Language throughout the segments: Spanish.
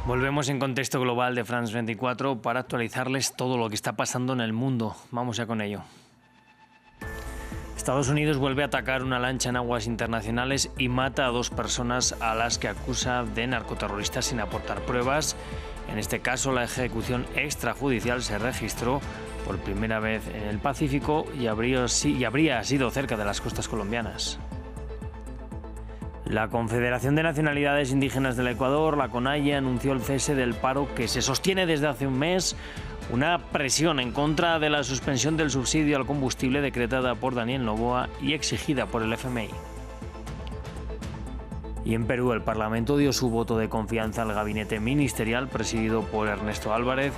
Volvemos en Contexto Global de France 24 para actualizarles todo lo que está pasando en el mundo. Vamos ya con ello. Estados Unidos vuelve a atacar una lancha en aguas internacionales y mata a 2 personas a las que acusa de narcoterroristas sin aportar pruebas. En este caso, la ejecución extrajudicial se registró por primera vez en el Pacífico y habría sido cerca de las costas colombianas. La Confederación de Nacionalidades Indígenas del Ecuador, la CONAIE, anunció el cese del paro que se sostiene desde hace un mes, una presión en contra de la suspensión del subsidio al combustible decretada por Daniel Noboa y exigida por el FMI. Y en Perú, el Parlamento dio su voto de confianza al gabinete ministerial presidido por Ernesto Álvarez,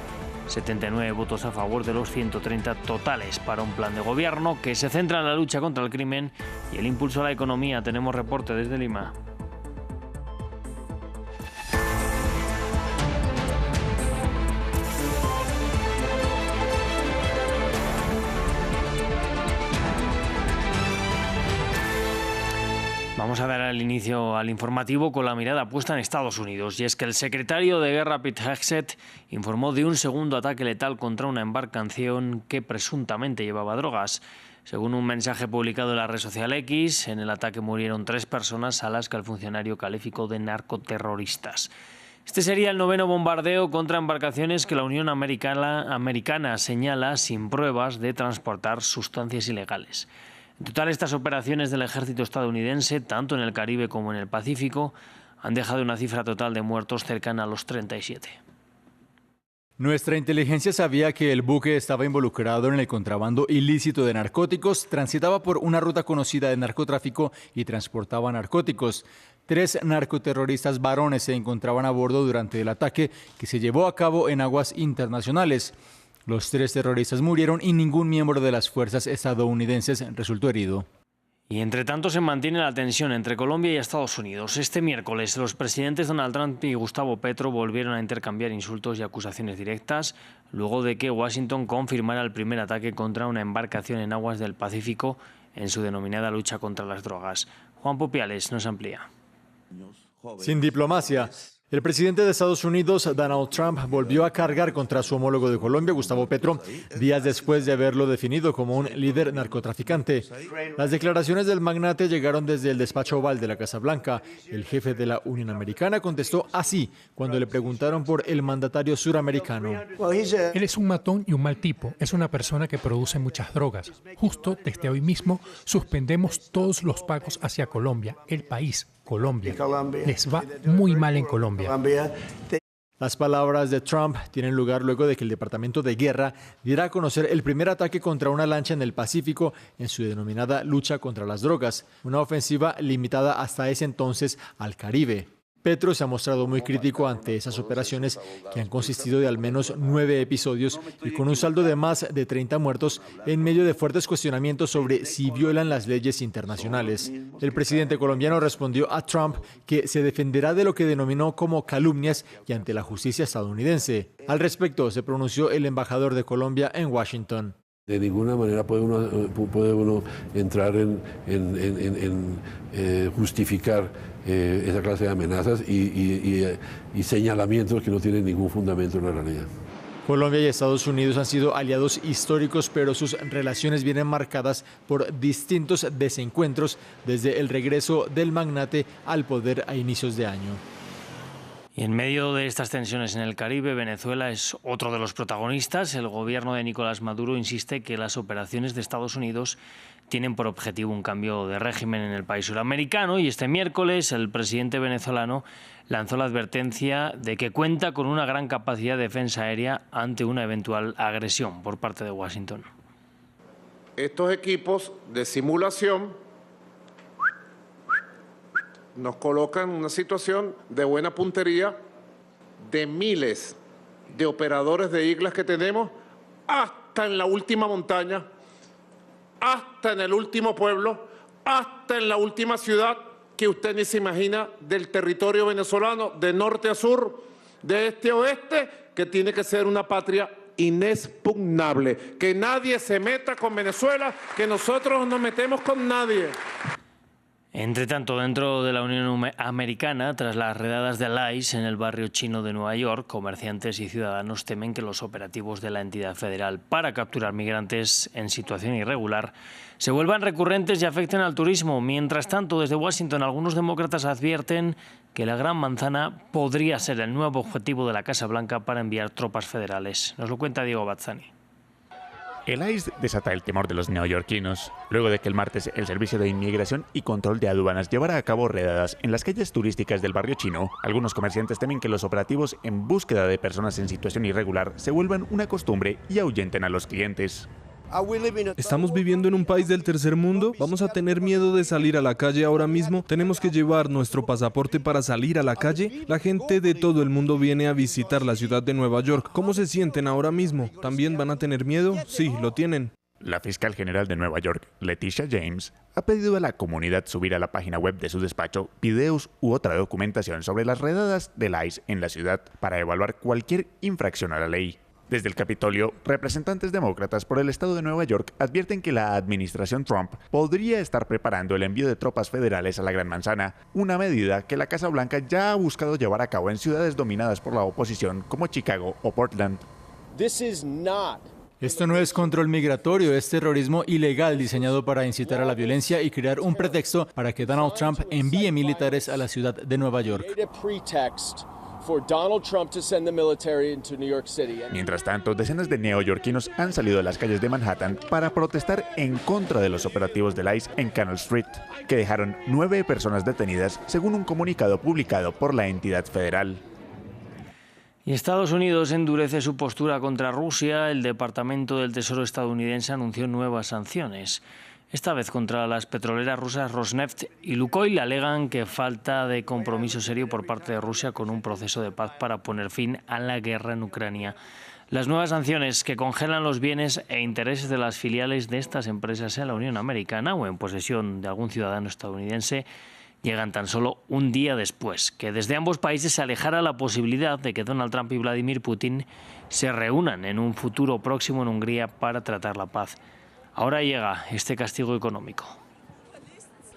79 votos a favor de los 130 totales para un plan de gobierno que se centra en la lucha contra el crimen y el impulso a la economía. Tenemos reporte desde Lima. Vamos a dar el inicio al informativo con la mirada puesta en Estados Unidos. Y es que el secretario de Guerra, Pete Hegseth, informó de un segundo ataque letal contra una embarcación que presuntamente llevaba drogas. Según un mensaje publicado en la red social X, en el ataque murieron 3 personas a las que el funcionario calificó de narcoterroristas. Este sería el 9º bombardeo contra embarcaciones que la Unión Americana señala sin pruebas de transportar sustancias ilegales. En total, estas operaciones del ejército estadounidense, tanto en el Caribe como en el Pacífico, han dejado una cifra total de muertos cercana a los 37. Nuestra inteligencia sabía que el buque estaba involucrado en el contrabando ilícito de narcóticos, transitaba por una ruta conocida de narcotráfico y transportaba narcóticos. 3 narcoterroristas varones se encontraban a bordo durante el ataque que se llevó a cabo en aguas internacionales. Los 3 terroristas murieron y ningún miembro de las fuerzas estadounidenses resultó herido. Y entre tanto se mantiene la tensión entre Colombia y Estados Unidos. Este miércoles los presidentes Donald Trump y Gustavo Petro volvieron a intercambiar insultos y acusaciones directas luego de que Washington confirmara el primer ataque contra una embarcación en aguas del Pacífico en su denominada lucha contra las drogas. Juan Popiales nos amplía. Sin diplomacia. El presidente de Estados Unidos, Donald Trump, volvió a cargar contra su homólogo de Colombia, Gustavo Petro, días después de haberlo definido como un líder narcotraficante. Las declaraciones del magnate llegaron desde el despacho oval de la Casa Blanca. El jefe de la Unión Americana contestó así cuando le preguntaron por el mandatario suramericano. Él es un matón y un mal tipo. Es una persona que produce muchas drogas. Justo desde hoy mismo suspendemos todos los pagos hacia Colombia, el país. Colombia. Les va muy mal en Colombia. Las palabras de Trump tienen lugar luego de que el Departamento de Guerra diera a conocer el primer ataque contra una lancha en el Pacífico en su denominada lucha contra las drogas, una ofensiva limitada hasta ese entonces al Caribe. Petro se ha mostrado muy crítico ante esas operaciones que han consistido de al menos 9 episodios y con un saldo de más de 30 muertos en medio de fuertes cuestionamientos sobre si violan las leyes internacionales. El presidente colombiano respondió a Trump que se defenderá de lo que denominó como calumnias y ante la justicia estadounidense. Al respecto se pronunció el embajador de Colombia en Washington. De ninguna manera puede uno entrar en justificar esa clase de amenazas y señalamientos que no tienen ningún fundamento en la realidad. Colombia y Estados Unidos han sido aliados históricos, pero sus relaciones vienen marcadas por distintos desencuentros desde el regreso del magnate al poder a inicios de año. Y en medio de estas tensiones en el Caribe, Venezuela es otro de los protagonistas. El gobierno de Nicolás Maduro insiste que las operaciones de Estados Unidos tienen por objetivo un cambio de régimen en el país suramericano y este miércoles el presidente venezolano lanzó la advertencia de que cuenta con una gran capacidad de defensa aérea ante una eventual agresión por parte de Washington. Estos equipos de simulación nos colocan en una situación de buena puntería de miles de operadores de islas que tenemos hasta en la última montaña, hasta en el último pueblo, hasta en la última ciudad que usted ni se imagina del territorio venezolano, de norte a sur, de este a oeste, que tiene que ser una patria inexpugnable. Que nadie se meta con Venezuela, que nosotros no nos metemos con nadie. Entre tanto, dentro de la Unión Americana, tras las redadas del ICE en el barrio chino de Nueva York, comerciantes y ciudadanos temen que los operativos de la entidad federal para capturar migrantes en situación irregular se vuelvan recurrentes y afecten al turismo. Mientras tanto, desde Washington, algunos demócratas advierten que la Gran Manzana podría ser el nuevo objetivo de la Casa Blanca para enviar tropas federales. Nos lo cuenta Diego Bazzani. El ICE desata el temor de los neoyorquinos, luego de que el martes el Servicio de Inmigración y Control de Aduanas llevara a cabo redadas en las calles turísticas del barrio chino. Algunos comerciantes temen que los operativos en búsqueda de personas en situación irregular se vuelvan una costumbre y ahuyenten a los clientes. ¿Estamos viviendo en un país del tercer mundo? ¿Vamos a tener miedo de salir a la calle ahora mismo? ¿Tenemos que llevar nuestro pasaporte para salir a la calle? La gente de todo el mundo viene a visitar la ciudad de Nueva York. ¿Cómo se sienten ahora mismo? ¿También van a tener miedo? Sí, lo tienen. La fiscal general de Nueva York, Leticia James, ha pedido a la comunidad subir a la página web de su despacho videos u otra documentación sobre las redadas del ICE en la ciudad para evaluar cualquier infracción a la ley. Desde el Capitolio, representantes demócratas por el estado de Nueva York advierten que la administración Trump podría estar preparando el envío de tropas federales a la Gran Manzana, una medida que la Casa Blanca ya ha buscado llevar a cabo en ciudades dominadas por la oposición como Chicago o Portland. Esto no es control migratorio, es terrorismo ilegal diseñado para incitar a la violencia y crear un pretexto para que Donald Trump envíe militares a la ciudad de Nueva York. Mientras tanto, decenas de neoyorquinos han salido a las calles de Manhattan para protestar en contra de los operativos del ICE en Canal Street, que dejaron 9 personas detenidas, según un comunicado publicado por la entidad federal. Y Estados Unidos endurece su postura contra Rusia. El Departamento del Tesoro estadounidense anunció nuevas sanciones. Esta vez contra las petroleras rusas Rosneft y Lukoil. Alegan que falta de compromiso serio por parte de Rusia con un proceso de paz para poner fin a la guerra en Ucrania. Las nuevas sanciones, que congelan los bienes e intereses de las filiales de estas empresas en la Unión Americana o en posesión de algún ciudadano estadounidense, llegan tan solo un día después que desde ambos países se alejara la posibilidad de que Donald Trump y Vladimir Putin se reúnan en un futuro próximo en Hungría para tratar la paz. Ahora llega este castigo económico.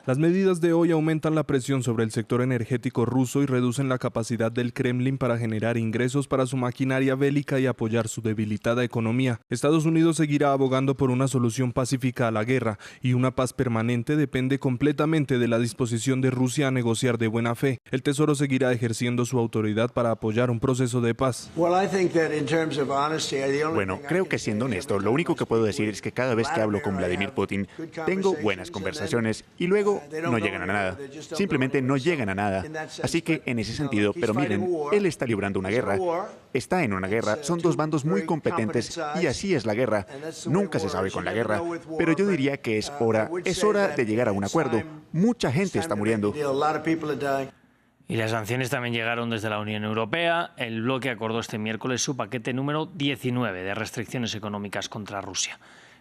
Las medidas de hoy aumentan la presión sobre el sector energético ruso y reducen la capacidad del Kremlin para generar ingresos para su maquinaria bélica y apoyar su debilitada economía. Estados Unidos seguirá abogando por una solución pacífica a la guerra, y una paz permanente depende completamente de la disposición de Rusia a negociar de buena fe. El Tesoro seguirá ejerciendo su autoridad para apoyar un proceso de paz. Bueno, creo que siendo honesto, lo único que puedo decir es que cada vez que hablo con Vladimir Putin, tengo buenas conversaciones y luego no llegan a nada. Simplemente no llegan a nada. Así que en ese sentido, pero miren, él está librando una guerra. Está en una guerra. Son dos bandos muy competentes y así es la guerra. Nunca se sabe con la guerra. Pero yo diría que es hora de llegar a un acuerdo. Mucha gente está muriendo. Y las sanciones también llegaron desde la Unión Europea. El bloque acordó este miércoles su paquete número 19 de restricciones económicas contra Rusia.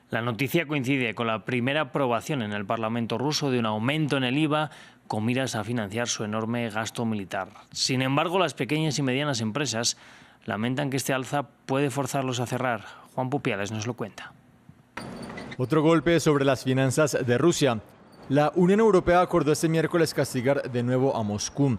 La noticia coincide con la primera aprobación en el Parlamento ruso de un aumento en el IVA con miras a financiar su enorme gasto militar. Sin embargo, las pequeñas y medianas empresas lamentan que este alza puede forzarlos a cerrar. Juan Pupiales nos lo cuenta. Otro golpe sobre las finanzas de Rusia. La Unión Europea acordó este miércoles castigar de nuevo a Moscú.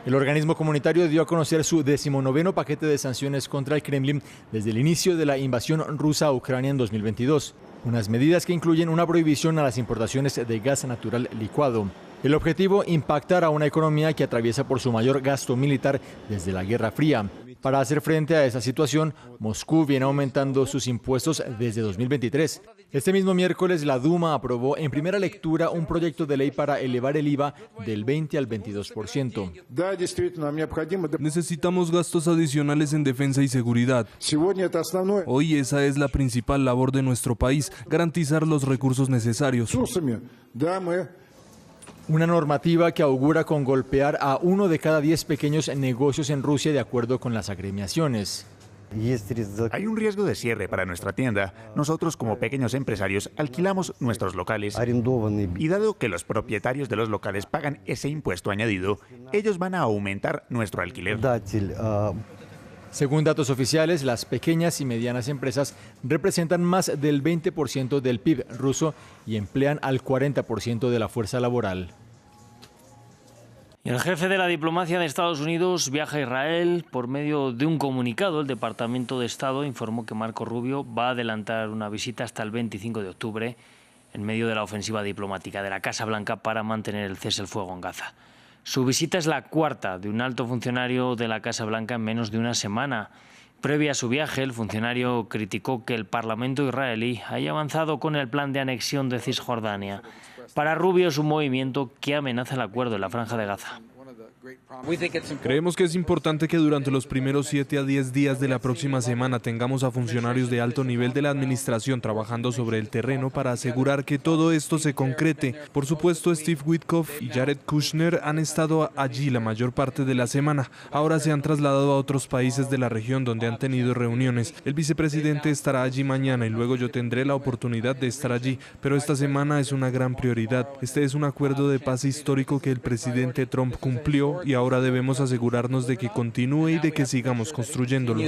El organismo comunitario dio a conocer su 19º paquete de sanciones contra el Kremlin desde el inicio de la invasión rusa a Ucrania en 2022. Unas medidas que incluyen una prohibición a las importaciones de gas natural licuado. El objetivo, impactar a una economía que atraviesa por su mayor gasto militar desde la Guerra Fría. Para hacer frente a esa situación, Moscú viene aumentando sus impuestos desde 2023. Este mismo miércoles, la Duma aprobó en primera lectura un proyecto de ley para elevar el IVA del 20 al 22%. Necesitamos gastos adicionales en defensa y seguridad. Hoy esa es la principal labor de nuestro país, garantizar los recursos necesarios. Una normativa que augura con golpear a 1 de cada 10 pequeños negocios en Rusia, de acuerdo con las agremiaciones. Hay un riesgo de cierre para nuestra tienda. Nosotros, como pequeños empresarios, alquilamos nuestros locales. Y dado que los propietarios de los locales pagan ese impuesto añadido, ellos van a aumentar nuestro alquiler. Según datos oficiales, las pequeñas y medianas empresas representan más del 20% del PIB ruso y emplean al 40% de la fuerza laboral. El jefe de la diplomacia de Estados Unidos viaja a Israel. Por medio de un comunicado, el Departamento de Estado informó que Marco Rubio va a adelantar una visita hasta el 25 de octubre en medio de la ofensiva diplomática de la Casa Blanca para mantener el cese el fuego en Gaza. Su visita es la cuarta de un alto funcionario de la Casa Blanca en menos de una semana. Previa a su viaje, el funcionario criticó que el Parlamento israelí haya avanzado con el plan de anexión de Cisjordania. Para Rubio es un movimiento que amenaza el acuerdo en la Franja de Gaza. Creemos que es importante que durante los primeros 7 a 10 días de la próxima semana tengamos a funcionarios de alto nivel de la administración trabajando sobre el terreno para asegurar que todo esto se concrete. Por supuesto, Steve Witkoff y Jared Kushner han estado allí la mayor parte de la semana. Ahora se han trasladado a otros países de la región donde han tenido reuniones. El vicepresidente estará allí mañana y luego yo tendré la oportunidad de estar allí. Pero esta semana es una gran prioridad. Este es un acuerdo de paz histórico que el presidente Trump cumplió y ahora debemos asegurarnos de que continúe y de que sigamos construyéndolo.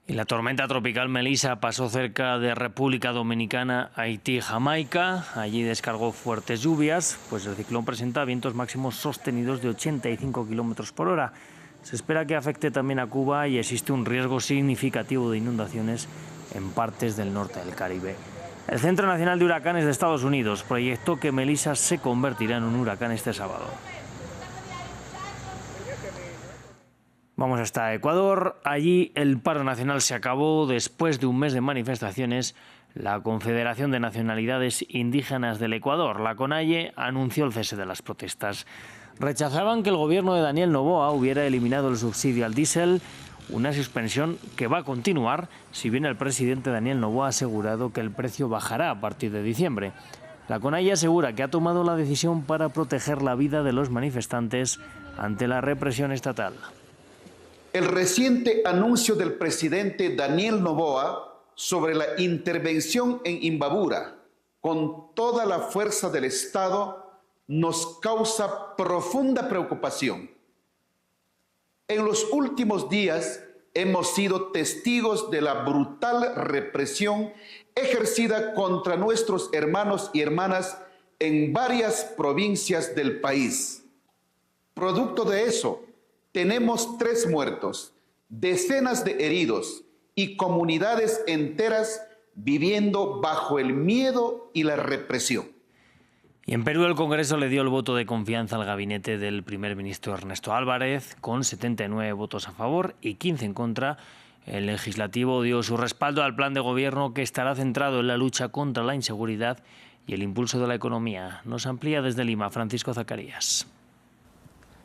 Y la tormenta tropical Melissa pasó cerca de República Dominicana, Haití, Jamaica. Allí descargó fuertes lluvias, pues el ciclón presenta vientos máximos sostenidos de 85 kilómetros por hora. Se espera que afecte también a Cuba y existe un riesgo significativo de inundaciones en partes del norte del Caribe. El Centro Nacional de Huracanes de Estados Unidos proyectó que Melissa se convertirá en un huracán este sábado. Vamos hasta Ecuador. Allí el paro nacional se acabó después de un mes de manifestaciones. La Confederación de Nacionalidades Indígenas del Ecuador, la CONAIE, anunció el cese de las protestas. Rechazaban que el gobierno de Daniel Noboa hubiera eliminado el subsidio al diésel, una suspensión que va a continuar, si bien el presidente Daniel Noboa ha asegurado que el precio bajará a partir de diciembre. La CONAIE asegura que ha tomado la decisión para proteger la vida de los manifestantes ante la represión estatal. El reciente anuncio del presidente Daniel Noboa sobre la intervención en Imbabura con toda la fuerza del Estado nos causa profunda preocupación. En los últimos días hemos sido testigos de la brutal represión ejercida contra nuestros hermanos y hermanas en varias provincias del país. Producto de eso, tenemos 3 muertos, decenas de heridos y comunidades enteras viviendo bajo el miedo y la represión. Y en Perú el Congreso le dio el voto de confianza al gabinete del primer ministro Ernesto Álvarez, con 79 votos a favor y 15 en contra. El legislativo dio su respaldo al plan de gobierno que estará centrado en la lucha contra la inseguridad y el impulso de la economía. Nos amplía desde Lima Francisco Zacarías.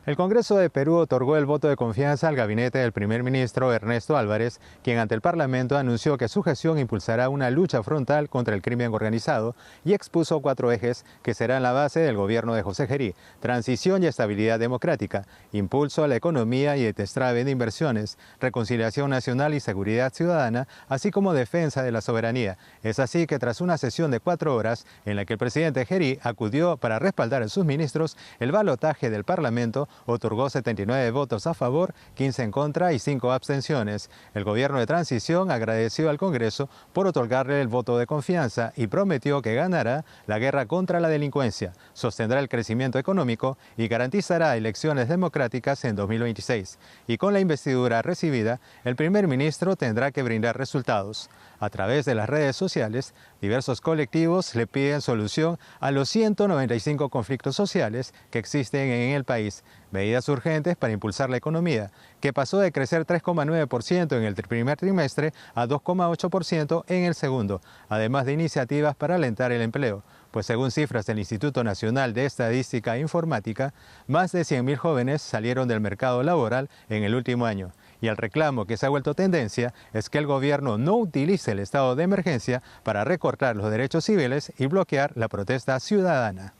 El Congreso de Perú otorgó el voto de confianza al gabinete del primer ministro Ernesto Álvarez, quien ante el Parlamento anunció que su gestión impulsará una lucha frontal contra el crimen organizado y expuso 4 ejes que serán la base del gobierno de José Gerí: transición y estabilidad democrática, impulso a la economía y destrave de inversiones, reconciliación nacional y seguridad ciudadana, así como defensa de la soberanía. Es así que tras una sesión de 4 horas en la que el presidente Gerí acudió para respaldar a sus ministros, el balotaje del Parlamento otorgó 79 votos a favor, 15 en contra y 5 abstenciones. El gobierno de transición agradeció al Congreso por otorgarle el voto de confianza y prometió que ganará la guerra contra la delincuencia, sostendrá el crecimiento económico y garantizará elecciones democráticas en 2026. Y con la investidura recibida, el primer ministro tendrá que brindar resultados. A través de las redes sociales, diversos colectivos le piden solución a los 195 conflictos sociales que existen en el país, medidas urgentes para impulsar la economía, que pasó de crecer 3,9% en el primer trimestre a 2,8% en el segundo, además de iniciativas para alentar el empleo. Pues según cifras del Instituto Nacional de Estadística e Informática, más de 100.000 jóvenes salieron del mercado laboral en el último año. Y el reclamo que se ha vuelto tendencia es que el gobierno no utilice el estado de emergencia para recortar los derechos civiles y bloquear la protesta ciudadana.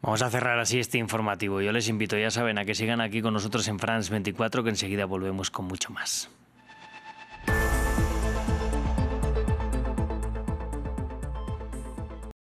Vamos a cerrar así este informativo. Yo les invito, ya saben, a que sigan aquí con nosotros en France 24, que enseguida volvemos con mucho más.